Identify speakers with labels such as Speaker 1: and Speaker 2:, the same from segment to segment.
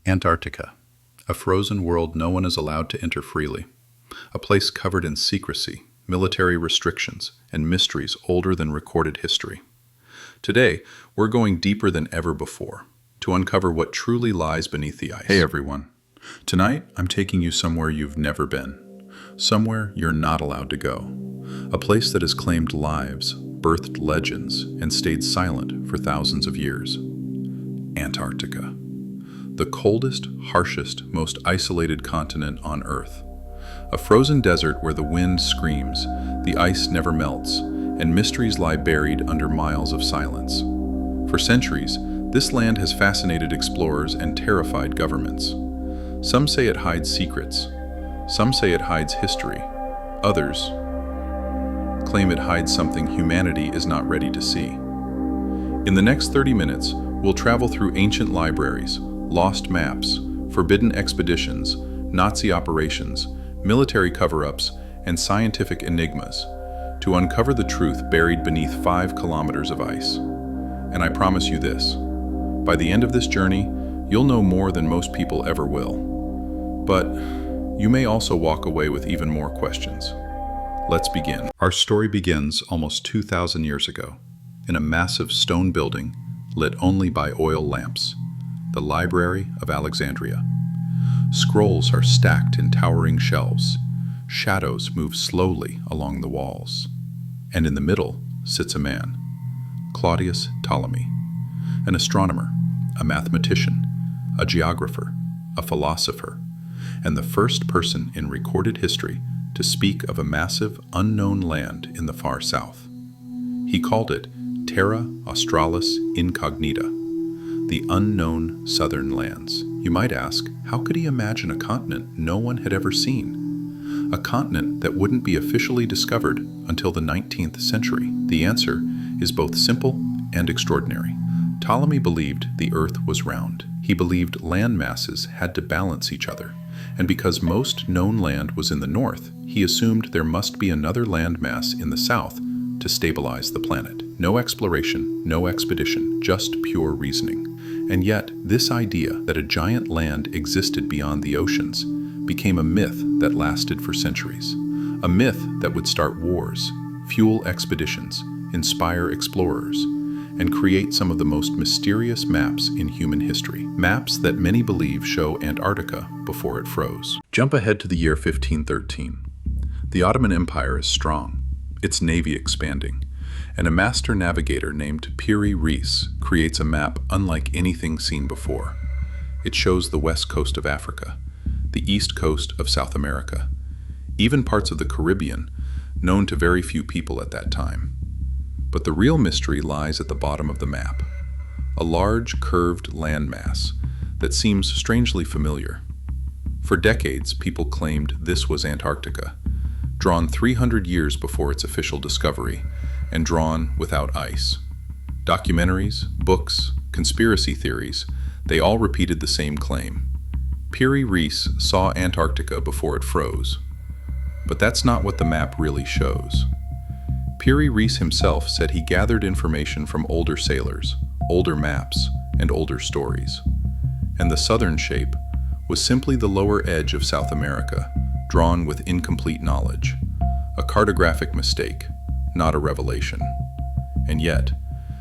Speaker 1: Antarctica, a frozen world no one is allowed to enter freely, a place covered in secrecy, military restrictions, and mysteries older than recorded history. Today, we're going deeper than ever before to uncover what truly lies beneath the ice. Hey everyone. Tonight, I'm taking you somewhere you've never been, somewhere you're not allowed to go, a place that has claimed lives, birthed legends, and stayed silent for thousands of years. Antarctica. The coldest, harshest, most isolated continent on Earth. A frozen desert where the wind screams, the ice never melts, and mysteries lie buried under miles of silence. For centuries, this land has fascinated explorers and terrified governments. Some say it hides secrets. Some say it hides history. Others claim it hides something humanity is not ready to see. In the next 30 minutes, we'll travel through ancient libraries, lost maps, forbidden expeditions, Nazi operations, military cover-ups, and scientific enigmas to uncover the truth buried beneath 5 kilometers of ice. And I promise you this, by the end of this journey, you'll know more than most people ever will. But you may also walk away with even more questions. Let's begin. Our story begins almost 2,000 years ago, in a massive stone building lit only by oil lamps, the Library of Alexandria. Scrolls are stacked in towering shelves. Shadows move slowly along the walls. And in the middle sits a man, Claudius Ptolemy, an astronomer, a mathematician, a geographer, a philosopher, and the first person in recorded history to speak of a massive, unknown land in the far south. He called it Terra Australis Incognita, the unknown southern lands. You might ask, how could he imagine a continent no one had ever seen? A continent that wouldn't be officially discovered until the 19th century. The answer is both simple and extraordinary. Ptolemy believed the Earth was round. He believed land masses had to balance each other, and because most known land was in the north, he assumed there must be another landmass in the south to stabilize the planet. No exploration, no expedition, just pure reasoning. And yet, this idea that a giant land existed beyond the oceans became a myth that lasted for centuries. A myth that would start wars, fuel expeditions, inspire explorers, and create some of the most mysterious maps in human history. Maps that many believe show Antarctica before it froze. Jump ahead to the year 1513. The Ottoman Empire is strong, its navy expanding, and a master navigator named Piri Reis creates a map unlike anything seen before. It shows the west coast of Africa, the east coast of South America, even parts of the Caribbean, known to very few people at that time. But the real mystery lies at the bottom of the map, a large curved landmass that seems strangely familiar. For decades, people claimed this was Antarctica, drawn 300 years before its official discovery, and drawn without ice. Documentaries, books, conspiracy theories, they all repeated the same claim. Piri Reis saw Antarctica before it froze. But that's not what the map really shows. Piri Reis himself said he gathered information from older sailors, older maps, and older stories. And the southern shape was simply the lower edge of South America, drawn with incomplete knowledge. A cartographic mistake, not a revelation. And yet,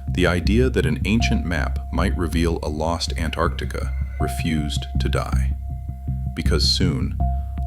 Speaker 1: the idea that an ancient map might reveal a lost Antarctica refused to die. Because soon,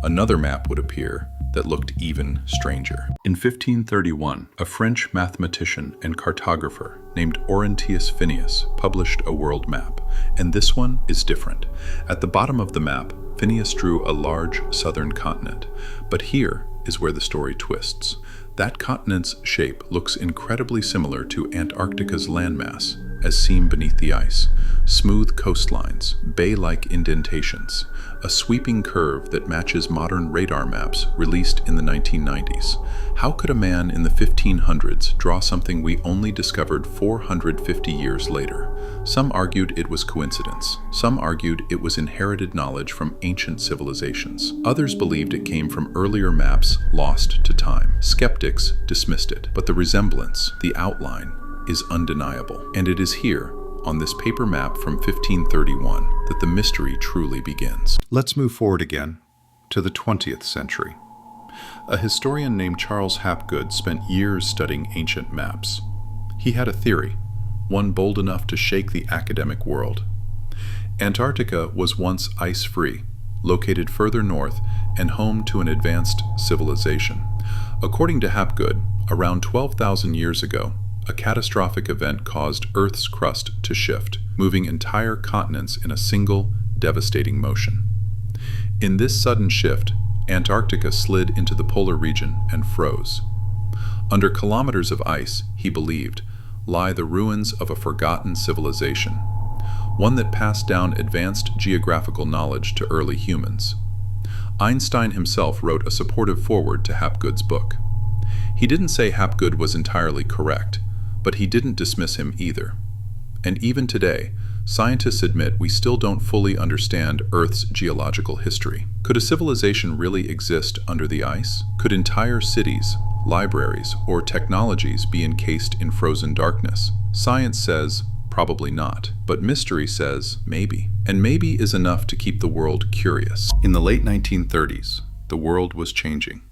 Speaker 1: another map would appear that looked even stranger. In 1531, a French mathematician and cartographer named Oronce Phineas published a world map, and this one is different. At the bottom of the map, Phineas drew a large southern continent, but here is where the story twists. That continent's shape looks incredibly similar to Antarctica's landmass, as seen beneath the ice. Smooth coastlines, bay-like indentations, a sweeping curve that matches modern radar maps released in the 1990s. How could a man in the 1500s draw something we only discovered 450 years later? Some argued it was coincidence. Some argued it was inherited knowledge from ancient civilizations. Others believed it came from earlier maps lost to time. Skeptics dismissed it, but the resemblance, the outline, is undeniable. And it is here, on this paper map from 1531 that the mystery truly begins. Let's move forward again to the 20th century. A historian named Charles Hapgood spent years studying ancient maps. He had a theory, one bold enough to shake the academic world. Antarctica was once ice-free, located further north and home to an advanced civilization. According to Hapgood, around 12,000 years ago, a catastrophic event caused Earth's crust to shift, moving entire continents in a single, devastating motion. In this sudden shift, Antarctica slid into the polar region and froze. Under kilometers of ice, he believed, lie the ruins of a forgotten civilization, one that passed down advanced geographical knowledge to early humans. Einstein himself wrote a supportive foreword to Hapgood's book. He didn't say Hapgood was entirely correct, but he didn't dismiss him either. And even today, scientists admit we still don't fully understand Earth's geological history. Could a civilization really exist under the ice? Could entire cities, libraries, or technologies be encased in frozen darkness? Science says, probably not, but mystery says, maybe. And maybe is enough to keep the world curious. In the late 1930s, the world was changing.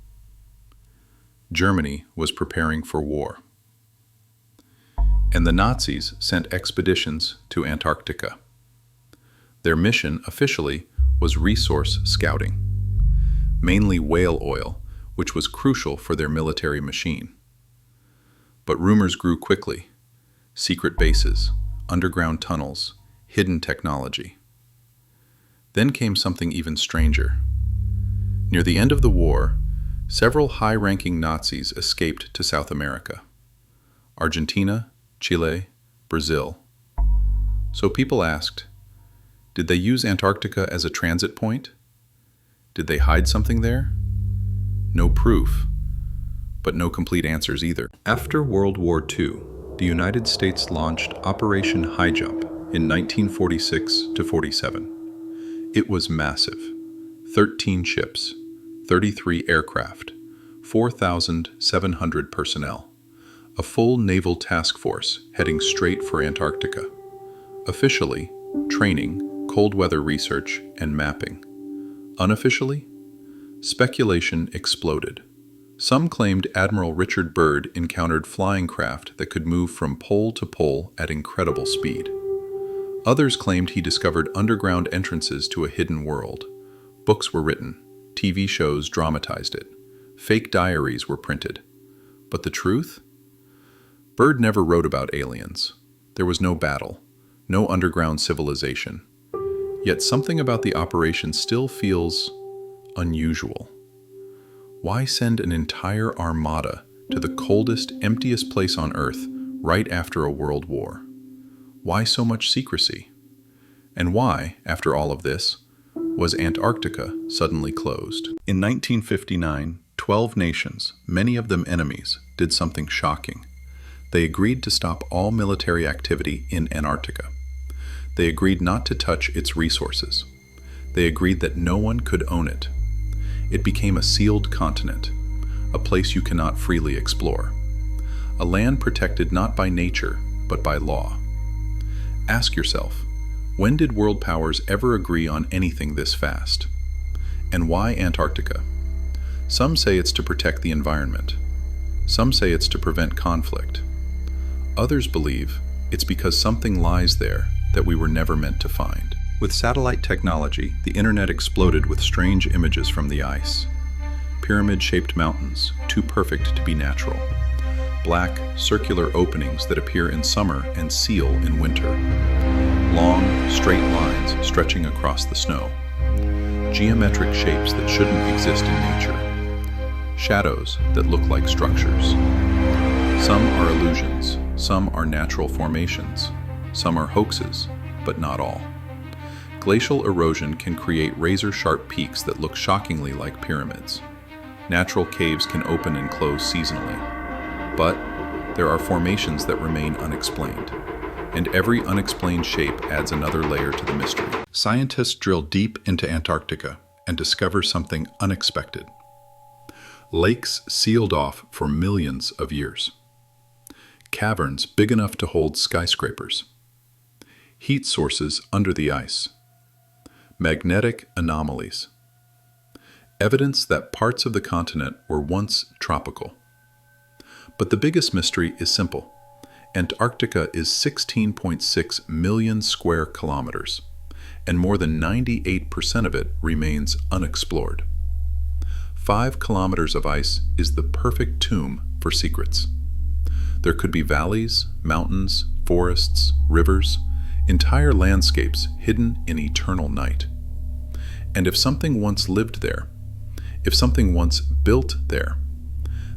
Speaker 1: Germany was preparing for war. And the Nazis sent expeditions to Antarctica. Their mission, officially, was resource scouting, mainly whale oil, which was crucial for their military machine. But rumors grew quickly. Secret bases, underground tunnels, hidden technology. Then came something even stranger. Near the end of the war, several high-ranking Nazis escaped to South America. Argentina, Chile, Brazil. So people asked, did they use Antarctica as a transit point? Did they hide something there? No proof, but no complete answers either. After World War II, the United States launched Operation Highjump in 1946 to 47. It was massive. 13 ships, 33 aircraft, 4,700 personnel. A full naval task force heading straight for Antarctica. Officially, training, cold weather research, and mapping. Unofficially, speculation exploded. Some claimed Admiral Richard Byrd encountered flying craft that could move from pole to pole at incredible speed. Others claimed he discovered underground entrances to a hidden world. Books were written, TV shows dramatized it, fake diaries were printed. But the truth? Byrd never wrote about aliens. There was no battle, no underground civilization. Yet something about the operation still feels unusual. Why send an entire armada to the coldest, emptiest place on Earth right after a world war? Why so much secrecy? And why, after all of this, was Antarctica suddenly closed? In 1959, 12 nations, many of them enemies, did something shocking. They agreed to stop all military activity in Antarctica. They agreed not to touch its resources. They agreed that no one could own it. It became a sealed continent, a place you cannot freely explore. A land protected not by nature, but by law. Ask yourself, when did world powers ever agree on anything this fast? And why Antarctica? Some say it's to protect the environment. Some say it's to prevent conflict. Others believe it's because something lies there that we were never meant to find. With satellite technology, the internet exploded with strange images from the ice. Pyramid-shaped mountains, too perfect to be natural. Black, circular openings that appear in summer and seal in winter. Long, straight lines stretching across the snow. Geometric shapes that shouldn't exist in nature. Shadows that look like structures. Some are illusions, some are natural formations, some are hoaxes, but not all. Glacial erosion can create razor-sharp peaks that look shockingly like pyramids. Natural caves can open and close seasonally. But there are formations that remain unexplained, and every unexplained shape adds another layer to the mystery. Scientists drill deep into Antarctica and discover something unexpected. Lakes sealed off for millions of years. Caverns big enough to hold skyscrapers. Heat sources under the ice. Magnetic anomalies. Evidence that parts of the continent were once tropical. But the biggest mystery is simple. Antarctica is 16.6 million square kilometers, and more than 98% of it remains unexplored. 5 kilometers of ice is the perfect tomb for secrets. There could be valleys, mountains, forests, rivers, entire landscapes hidden in eternal night. And if something once lived there, if something once built there,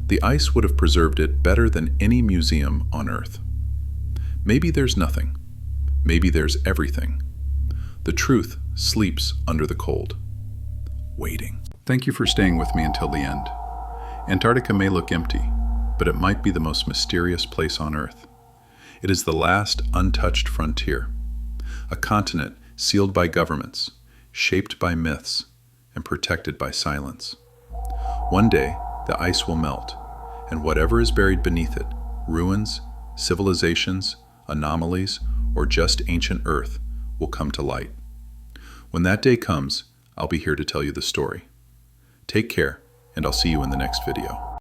Speaker 1: the ice would have preserved it better than any museum on Earth. Maybe there's nothing. Maybe there's everything. The truth sleeps under the cold, waiting. Thank you for staying with me until the end. Antarctica may look empty, but it might be the most mysterious place on Earth. It is the last untouched frontier, a continent sealed by governments, shaped by myths, and protected by silence. One day, the ice will melt, and whatever is buried beneath it, ruins, civilizations, anomalies, or just ancient Earth, will come to light. When that day comes, I'll be here to tell you the story. Take care, and I'll see you in the next video.